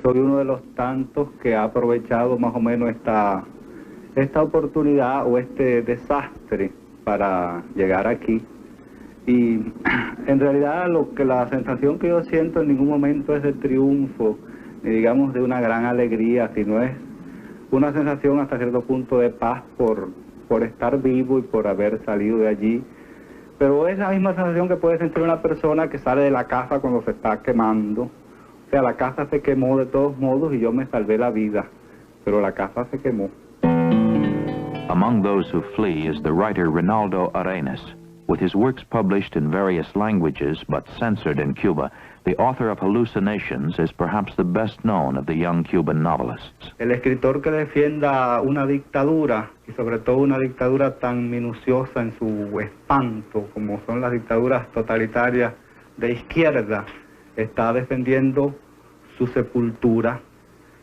soy uno de los tantos que ha aprovechado más o menos esta oportunidad o este desastre para llegar aquí. Y en realidad la sensación que yo siento en ningún momento es de triunfo, ni digamos de una gran alegría, sino es una sensación hasta cierto punto de paz por estar vivo y por haber salido de allí. Pero es la misma sensación que puede sentir una persona que sale de la casa cuando se está quemando. O sea, la casa se quemó de todos modos y yo me salvé la vida, pero la casa se quemó. Among those who flee is the writer Reinaldo Arenas. With his works published in various languages but censored in Cuba, the author of Hallucinations is perhaps the best known of the young Cuban novelists. El escritor que defienda una dictadura, y sobre todo una dictadura tan minuciosa en su espanto como son las dictaduras totalitarias de izquierda, está defendiendo su sepultura,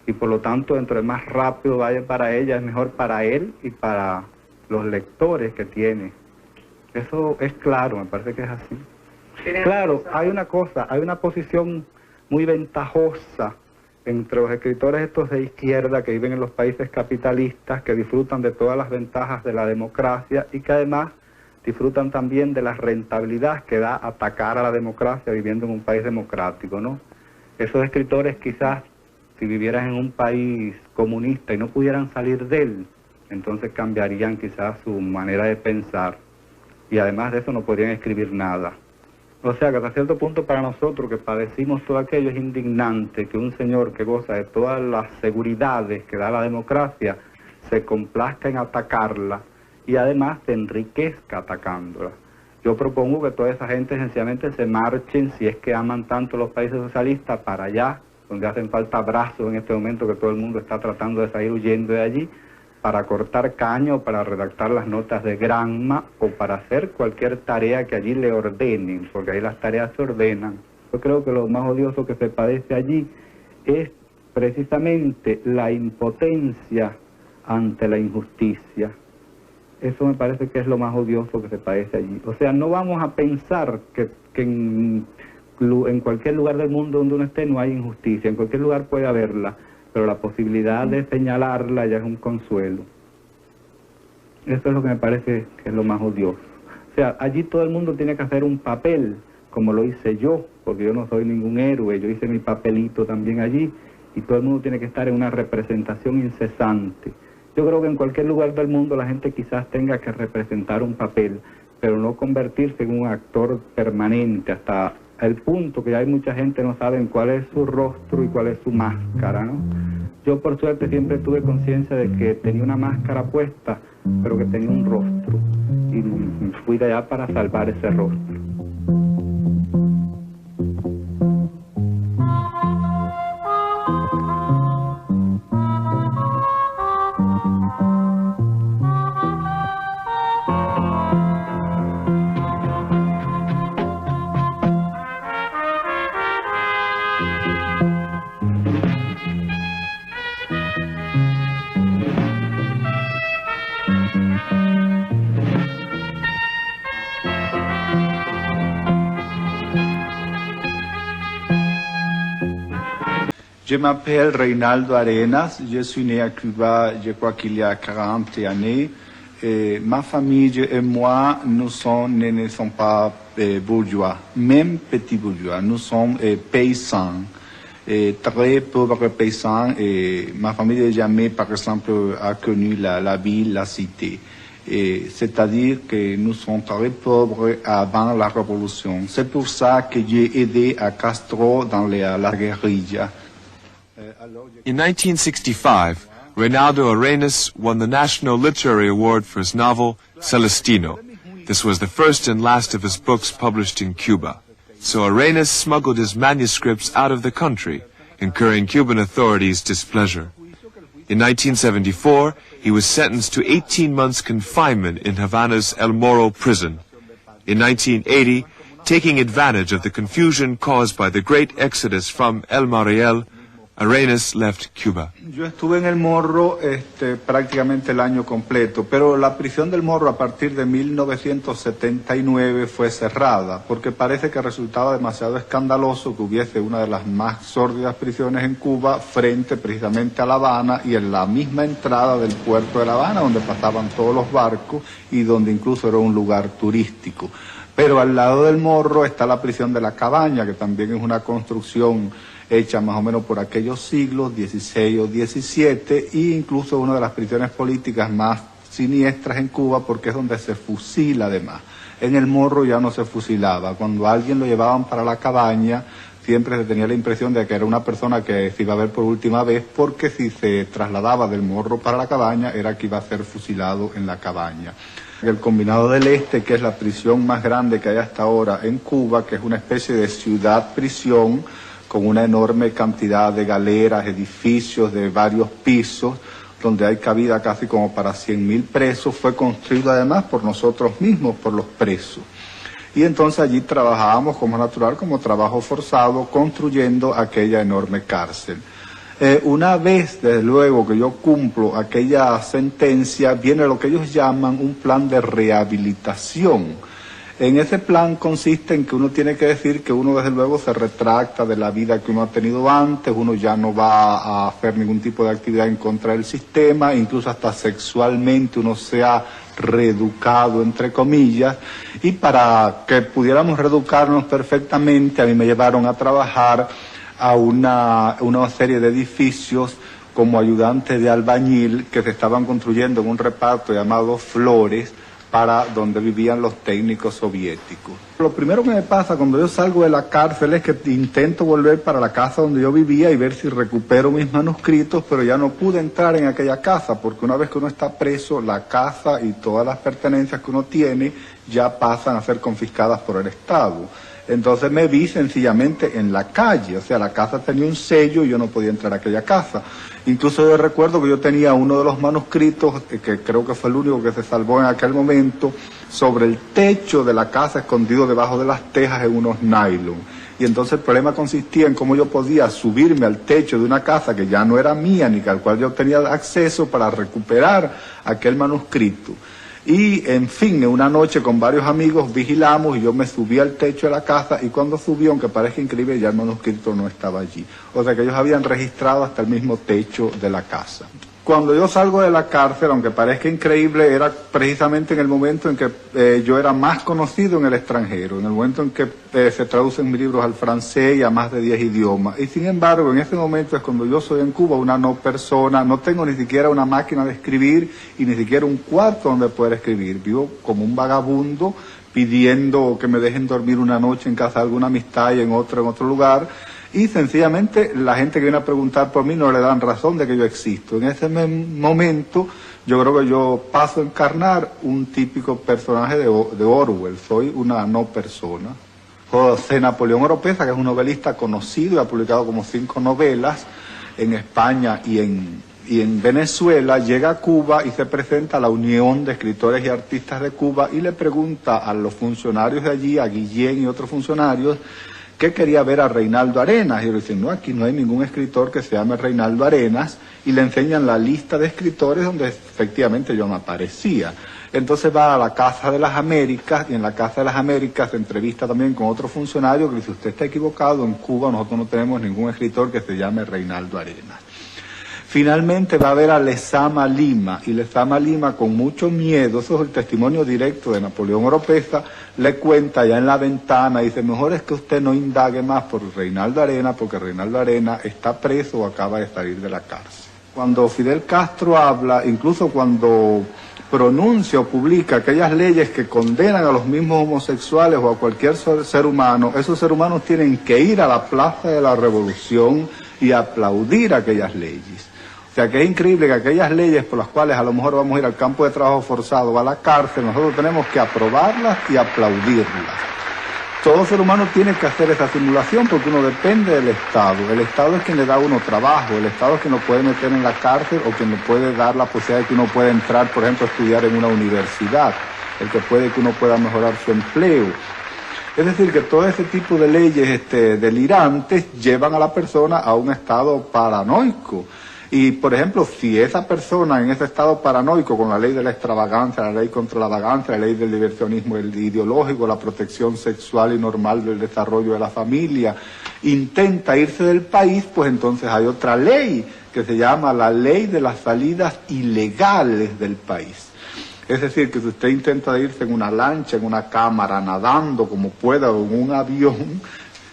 y por lo tanto, entre más rápido vaya para ella, es mejor para él y para los lectores que tiene. Eso es claro, me parece que es así. Claro, hay una posición muy ventajosa entre los escritores estos de izquierda que viven en los países capitalistas, que disfrutan de todas las ventajas de la democracia y que además disfrutan también de la rentabilidad que da atacar a la democracia viviendo en un país democrático, ¿no? Esos escritores quizás, si vivieran en un país comunista y no pudieran salir de él, entonces cambiarían quizás su manera de pensar. Y además de eso no podrían escribir nada. O sea que hasta cierto punto para nosotros que padecimos todo aquello es indignante que un señor que goza de todas las seguridades que da la democracia se complazca en atacarla y además se enriquezca atacándola. Yo propongo que toda esa gente sencillamente se marchen, si es que aman tanto los países socialistas, para allá, donde hacen falta brazos en este momento que todo el mundo está tratando de salir huyendo de allí, para cortar caño, para redactar las notas de Granma o para hacer cualquier tarea que allí le ordenen, porque ahí las tareas se ordenan. Yo creo que lo más odioso que se padece allí es precisamente la impotencia ante la injusticia. Eso me parece que es lo más odioso que se padece allí. O sea, no vamos a pensar que en cualquier lugar del mundo donde uno esté no hay injusticia, en cualquier lugar puede haberla, pero la posibilidad de señalarla ya es un consuelo. Eso es lo que me parece que es lo más odioso. O sea, allí todo el mundo tiene que hacer un papel, como lo hice yo, porque yo no soy ningún héroe, yo hice mi papelito también allí, y todo el mundo tiene que estar en una representación incesante. Yo creo que en cualquier lugar del mundo la gente quizás tenga que representar un papel, pero no convertirse en un actor permanente, hasta el punto que hay mucha gente no saben cuál es su rostro y cuál es su máscara, ¿no? Yo por suerte siempre tuve conciencia de que tenía una máscara puesta, pero que tenía un rostro, y fui de allá para salvar ese rostro. Je m'appelle Reinaldo Arenas, je suis né à Cuba, je crois qu'il y a 40 années. Ma famille et moi, ne sommes pas bourgeois, même petits bourgeois, nous sommes paysans, très pauvres paysans. Ma famille n'a jamais, par exemple, a connu la ville, la cité. C'est-à-dire que nous sommes très pauvres avant la révolution. C'est pour ça que j'ai aidé à Castro dans la guérilla. In 1965, Reinaldo Arenas won the National Literary Award for his novel, Celestino. This was the first and last of his books published in Cuba. So Arenas smuggled his manuscripts out of the country, incurring Cuban authorities' displeasure. In 1974, he was sentenced to 18 months confinement in Havana's El Moro prison. In 1980, taking advantage of the confusion caused by the great exodus from El Mariel, Arenas left Cuba. Yo estuve en el Morro prácticamente el año completo, pero la prisión del Morro a partir de 1979 fue cerrada, porque parece que resultaba demasiado escandaloso que hubiese una de las más sórdidas prisiones en Cuba frente precisamente a La Habana y en la misma entrada del puerto de La Habana, donde pasaban todos los barcos y donde incluso era un lugar turístico. Pero al lado del Morro está la prisión de La Cabaña, que también es una construcción hecha más o menos por aquellos siglos, XVI o XVII, e incluso una de las prisiones políticas más siniestras en Cuba, porque es donde se fusila además. En el Morro ya no se fusilaba. Cuando a alguien lo llevaban para La Cabaña, siempre se tenía la impresión de que era una persona que se iba a ver por última vez, porque si se trasladaba del Morro para La Cabaña, era que iba a ser fusilado en La Cabaña. El Combinado del Este, que es la prisión más grande que hay hasta ahora en Cuba, que es una especie de ciudad-prisión, con una enorme cantidad de galeras, edificios de varios pisos, donde hay cabida casi como para 100.000 presos, fue construido además por nosotros mismos, por los presos. Y entonces allí trabajábamos como natural, como trabajo forzado, construyendo aquella enorme cárcel. Una vez, desde luego, que yo cumplo aquella sentencia, viene lo que ellos llaman un plan de rehabilitación. En ese plan consiste en que uno tiene que decir que uno desde luego se retracta de la vida que uno ha tenido antes, uno ya no va a hacer ningún tipo de actividad en contra del sistema, incluso hasta sexualmente uno se ha reeducado, entre comillas, y para que pudiéramos reeducarnos perfectamente, a mí me llevaron a trabajar a una serie de edificios como ayudante de albañil que se estaban construyendo en un reparto llamado Flores, para donde vivían los técnicos soviéticos. Lo primero que me pasa cuando yo salgo de la cárcel es que intento volver para la casa donde yo vivía y ver si recupero mis manuscritos, pero ya no pude entrar en aquella casa, porque una vez que uno está preso, la casa y todas las pertenencias que uno tiene ya pasan a ser confiscadas por el Estado. Entonces me vi sencillamente en la calle, o sea, la casa tenía un sello y yo no podía entrar a aquella casa. Incluso yo recuerdo que yo tenía uno de los manuscritos, que creo que fue el único que se salvó en aquel momento, sobre el techo de la casa escondido debajo de las tejas en unos nylon. Y entonces el problema consistía en cómo yo podía subirme al techo de una casa que ya no era mía, ni al cual yo tenía acceso para recuperar aquel manuscrito. Y, en fin, en una noche con varios amigos vigilamos y yo me subí al techo de la casa y cuando subí, aunque parezca increíble, ya el manuscrito no estaba allí. O sea que ellos habían registrado hasta el mismo techo de la casa. Cuando yo salgo de la cárcel, aunque parezca increíble, era precisamente en el momento en que yo era más conocido en el extranjero, en el momento en que se traducen mis libros al francés y a más de 10 idiomas. Y sin embargo, en ese momento es cuando yo soy en Cuba una no persona, no tengo ni siquiera una máquina de escribir y ni siquiera un cuarto donde poder escribir. Vivo como un vagabundo pidiendo que me dejen dormir una noche en casa de alguna amistad y en otro lugar. Y sencillamente la gente que viene a preguntar por mí no le dan razón de que yo existo. En ese momento yo creo que yo paso a encarnar un típico personaje de Orwell, soy una no persona. José Napoleón Oropeza, que es un novelista conocido y ha publicado como 5 novelas en España y en Venezuela, llega a Cuba y se presenta a la Unión de Escritores y Artistas de Cuba y le pregunta a los funcionarios de allí, a Guillén y otros funcionarios, que quería ver a Reinaldo Arenas, y le dicen, no, aquí no hay ningún escritor que se llame Reinaldo Arenas, y le enseñan la lista de escritores donde efectivamente yo no aparecía. Entonces va a la Casa de las Américas, y en la Casa de las Américas se entrevista también con otro funcionario que dice, usted está equivocado, en Cuba nosotros no tenemos ningún escritor que se llame Reinaldo Arenas. Finalmente va a ver a Lezama Lima, y Lezama Lima con mucho miedo, eso es el testimonio directo de Napoleón Oropeza, le cuenta ya en la ventana, dice, mejor es que usted no indague más por Reinaldo Arenas, porque Reinaldo Arenas está preso o acaba de salir de la cárcel. Cuando Fidel Castro habla, incluso cuando pronuncia o publica aquellas leyes que condenan a los mismos homosexuales o a cualquier ser humano, esos seres humanos tienen que ir a la Plaza de la Revolución y aplaudir aquellas leyes. O sea que es increíble que aquellas leyes por las cuales a lo mejor vamos a ir al campo de trabajo forzado o a la cárcel, nosotros tenemos que aprobarlas y aplaudirlas. Todo ser humano tiene que hacer esa simulación porque uno depende del Estado. El Estado es quien le da a uno trabajo, el Estado es quien lo puede meter en la cárcel o quien le puede dar la posibilidad de que uno pueda entrar, por ejemplo, a estudiar en una universidad, el que puede que uno pueda mejorar su empleo. Es decir, que todo ese tipo de leyes delirantes llevan a la persona a un estado paranoico. Y, por ejemplo, si esa persona en ese estado paranoico, con la ley de la extravagancia, la ley contra la vagancia, la ley del diversionismo ideológico, la protección sexual y normal del desarrollo de la familia, intenta irse del país, pues entonces hay otra ley que se llama la ley de las salidas ilegales del país. Es decir, que si usted intenta irse en una lancha, en una cámara, nadando como pueda o en un avión,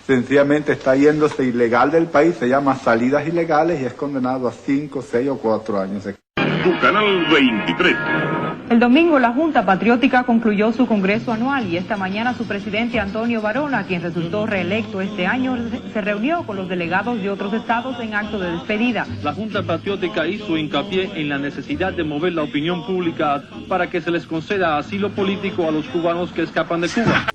sencillamente está yéndose ilegal del país, se llama salidas ilegales y es condenado a 5, 6 o 4 años. Tu canal 23. El domingo la Junta Patriótica concluyó su congreso anual y esta mañana su presidente Antonio Varona, quien resultó reelecto este año, se reunió con los delegados de otros estados en acto de despedida. La Junta Patriótica hizo hincapié en la necesidad de mover la opinión pública para que se les conceda asilo político a los cubanos que escapan de Cuba.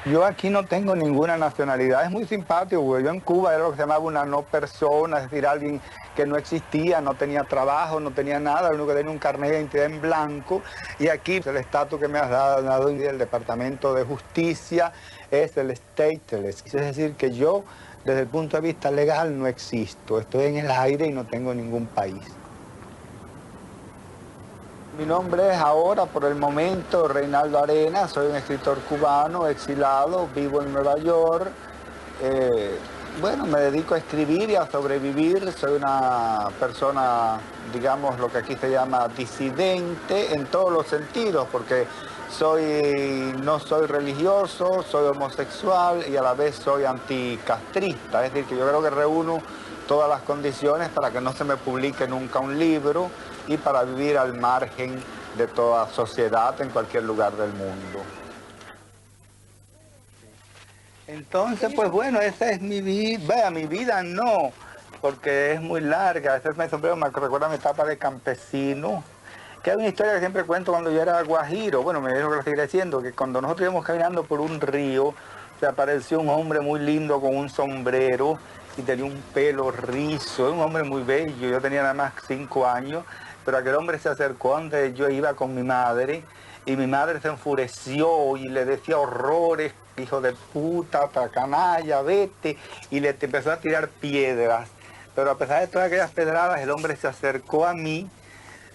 Yo aquí no tengo ninguna nacionalidad, es muy simpático, porque yo en Cuba era lo que se llamaba una no persona, es decir, alguien que no existía, no tenía trabajo, no tenía nada, lo único que tenía un carnet de identidad en blanco, y aquí el estatus que me has dado el Departamento de Justicia es el stateless, es decir, que yo desde el punto de vista legal no existo, estoy en el aire y no tengo ningún país. Mi nombre es ahora, por el momento, Reinaldo Arenas, soy un escritor cubano, exilado, vivo en Nueva York. Bueno, me dedico a escribir y a sobrevivir, soy una persona, digamos, lo que aquí se llama disidente en todos los sentidos, porque no soy religioso, soy homosexual y a la vez soy anticastrista, es decir, que yo creo que reúno todas las condiciones para que no se me publique nunca un libro y para vivir al margen de toda sociedad en cualquier lugar del mundo. Entonces, pues bueno, esa es mi vida. Vea, mi vida no, porque es muy larga. A veces me recuerda mi etapa de campesino, que hay una historia que siempre cuento cuando yo era guajiro. Bueno, me dijo que lo seguiré diciendo, que cuando nosotros íbamos caminando por un río, se apareció un hombre muy lindo con un sombrero y tenía un pelo rizo, un hombre muy bello. Yo tenía nada más 5 años. Pero aquel hombre se acercó donde yo iba con mi madre y mi madre se enfureció y le decía horrores, hijo de puta, canalla, vete, y le empezó a tirar piedras. Pero a pesar de todas aquellas pedradas, el hombre se acercó a mí,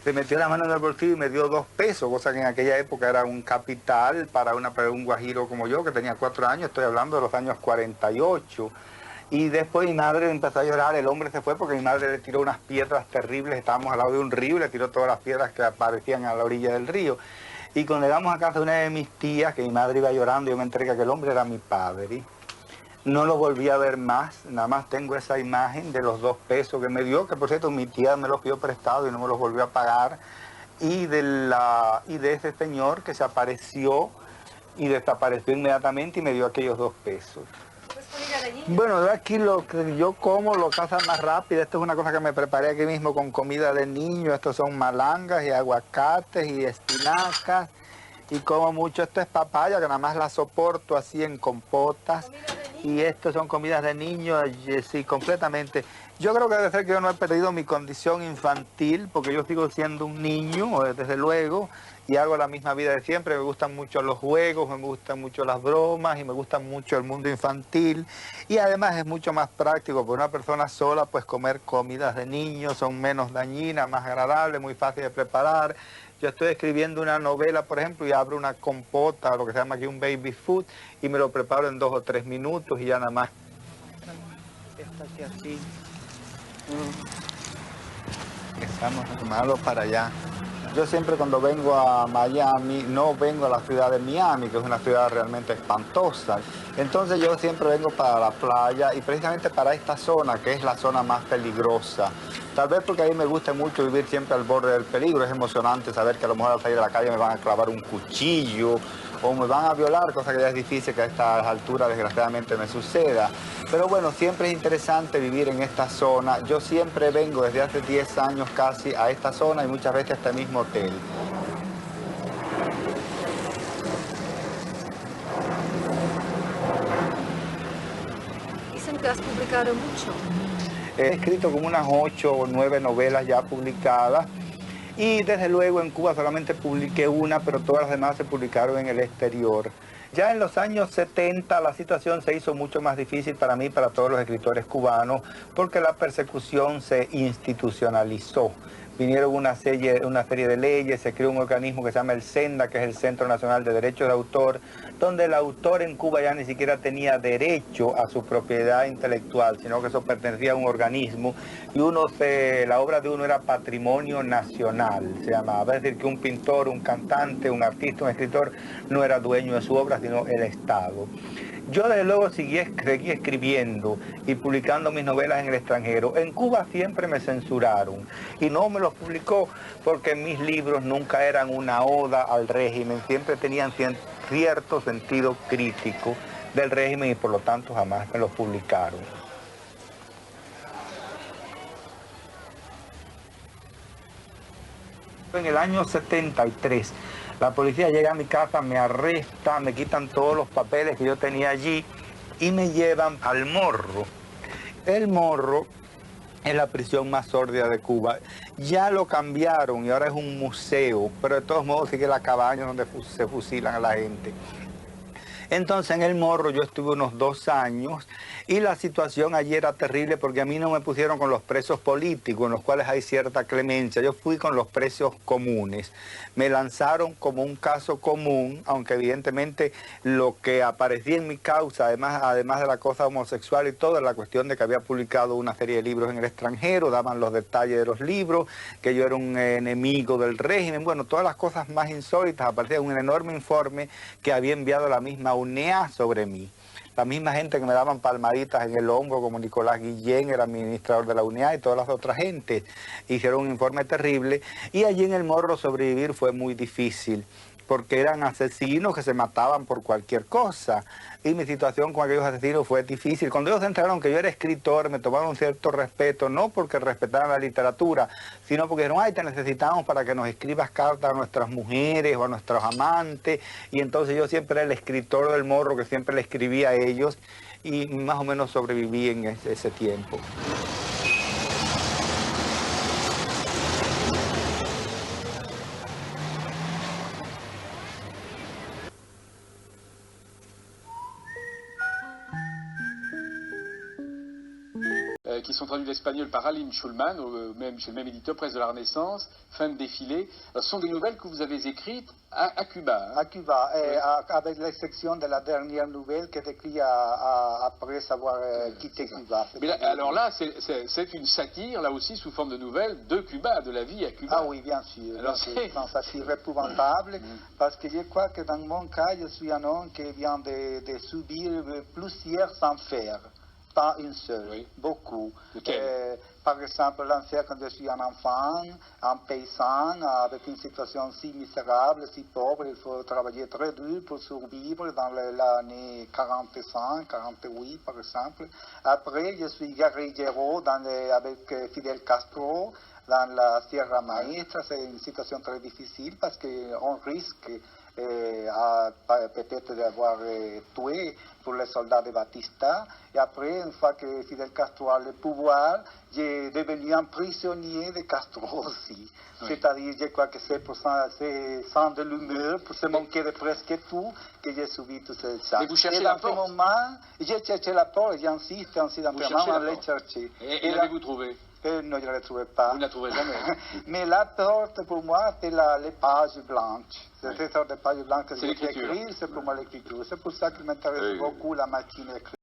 se metió la mano en el bolsillo y me dio 2 pesos, cosa que en aquella época era un capital para un guajiro como yo, que tenía 4 años, estoy hablando de los años 48. Y después mi madre empezó a llorar, el hombre se fue porque mi madre le tiró unas piedras terribles, estábamos al lado de un río y le tiró todas las piedras que aparecían a la orilla del río. Y cuando llegamos a casa de una de mis tías, que mi madre iba llorando, yo me enteré que aquel hombre era mi padre. No lo volví a ver más, nada más tengo esa imagen de los 2 pesos que me dio, que por cierto mi tía me los pidió prestado y no me los volvió a pagar. Y de ese señor que se apareció y desapareció inmediatamente y me dio aquellos 2 pesos. Bueno, aquí lo que yo como, lo casa más rápido. Esto es una cosa que me preparé aquí mismo con comida de niño. Estos son malangas y aguacates y espinacas. Y como mucho, esto es papaya, que nada más la soporto así en compotas. Y estos son comidas de niño, sí, completamente. Yo creo que debe ser que yo no he perdido mi condición infantil, porque yo sigo siendo un niño, desde luego, y hago la misma vida de siempre. Me gustan mucho los juegos, me gustan mucho las bromas y me gusta mucho el mundo infantil. Y además es mucho más práctico, porque una persona sola, pues comer comidas de niños son menos dañinas, más agradables, muy fácil de preparar. Yo estoy escribiendo una novela, por ejemplo, y abro una compota, lo que se llama aquí un baby food, y me lo preparo en 2 o 3 minutos y ya nada más. Esto aquí así. Estamos armados para allá. Yo siempre cuando vengo a Miami, no vengo a la ciudad de Miami, que es una ciudad realmente espantosa. Entonces yo siempre vengo para la playa y precisamente para esta zona, que es la zona más peligrosa. Tal vez porque a mí me gusta mucho vivir siempre al borde del peligro. Es emocionante saber que a lo mejor al salir de la calle me van a clavar un cuchillo o me van a violar, cosa que ya es difícil que a estas alturas desgraciadamente me suceda. Pero bueno, siempre es interesante vivir en esta zona. Yo siempre vengo desde hace 10 años casi a esta zona y muchas veces a este mismo hotel. que has publicado mucho. He escrito como unas 8 o 9 novelas ya publicadas y desde luego en Cuba solamente publiqué una, pero todas las demás se publicaron en el exterior. Ya en los años 70 la situación se hizo mucho más difícil para mí y para todos los escritores cubanos porque la persecución se institucionalizó. Vinieron una serie de leyes, se creó un organismo que se llama el CENDA, que es el Centro Nacional de Derechos de Autor, donde el autor en Cuba ya ni siquiera tenía derecho a su propiedad intelectual, sino que eso pertenecía a un organismo y la obra de uno era patrimonio nacional, se llamaba. Es decir, que un pintor, un cantante, un artista, un escritor no era dueño de su obra, sino el Estado. Yo desde luego seguí escribiendo y publicando mis novelas en el extranjero. En Cuba siempre me censuraron y no me los publicó porque mis libros nunca eran una oda al régimen, siempre tenían cierto sentido crítico del régimen y por lo tanto jamás me los publicaron. En el año 73, la policía llega a mi casa, me arresta, me quitan todos los papeles que yo tenía allí y me llevan al Morro. El Morro es la prisión más sórdida de Cuba. Ya lo cambiaron y ahora es un museo, pero de todos modos sigue la cabaña donde se fusilan a la gente. Entonces en el Morro yo estuve unos 2 años y la situación allí era terrible porque a mí no me pusieron con los presos políticos, en los cuales hay cierta clemencia. Yo fui con los presos comunes. Me lanzaron como un caso común, aunque evidentemente lo que aparecía en mi causa, además de la cosa homosexual y todo, la cuestión de que había publicado una serie de libros en el extranjero, daban los detalles de los libros, que yo era un enemigo del régimen, bueno, todas las cosas más insólitas. Aparecía un enorme informe que había enviado la misma UNEA sobre mí. La misma gente que me daban palmaditas en el hombro, como Nicolás Guillén, era administrador de la UNEA, y todas las otras gentes, hicieron un informe terrible. Y allí en el Morro sobrevivir fue muy difícil, porque eran asesinos que se mataban por cualquier cosa. Y mi situación con aquellos asesinos fue difícil. Cuando ellos se enteraron que yo era escritor, me tomaron un cierto respeto, no porque respetaran la literatura, sino porque dijeron, ay, te necesitamos para que nos escribas cartas a nuestras mujeres o a nuestros amantes. Y entonces yo siempre era el escritor del Morro, que siempre le escribía a ellos, y más o menos sobreviví en ese tiempo. Qui sont traduits de l'espagnol par Aline Schulman, chez le même éditeur, Presse de la Renaissance, Fin de défilé. Ce sont des nouvelles que vous avez écrites à Cuba. Hein? À Cuba, avec l'exception de la dernière nouvelle qui est écrite après avoir quitté Cuba. Mais là, alors là, c'est une satire, là aussi, sous forme de nouvelles, de Cuba, de la vie à Cuba. Ah oui, bien sûr. Alors c'est une satire épouvantable, parce que je crois que dans mon cas, je suis un homme qui vient de subir plusieurs enfers. Pas une seule, oui. Beaucoup. Par exemple, l'enfer quand je suis un enfant, un paysan, avec une situation si misérable, si pauvre, il faut travailler très dur pour survivre dans l'année 45, 48 par exemple. Après, je suis guerrillero avec Fidel Castro dans la Sierra Maestra. C'est une situation très difficile parce qu'on risque peut-être d'avoir tué pour les soldats de Batista. Et après, une fois que Fidel Castro a le pouvoir, j'ai devenu un prisonnier de Castro aussi. Oui. C'est-à-dire, je crois que c'est pour ça, c'est sans de l'humeur, pour se manquer de presque tout, que j'ai subi tout ça. Et vous cherchez la porte? Et dans ce moment, j'ai cherché la porte, j'insiste dans vraiment à la chercher. Et l'avez-vous trouvée? Non, je ne la trouvais pas. Vous ne la trouvez jamais. Mais la porte, pour moi, c'est les pages blanches. C'est cette sorte de pages blanches que j'ai écrites, c'est pour moi l'écriture. C'est pour ça qu'il m'intéresse beaucoup la machine écrite.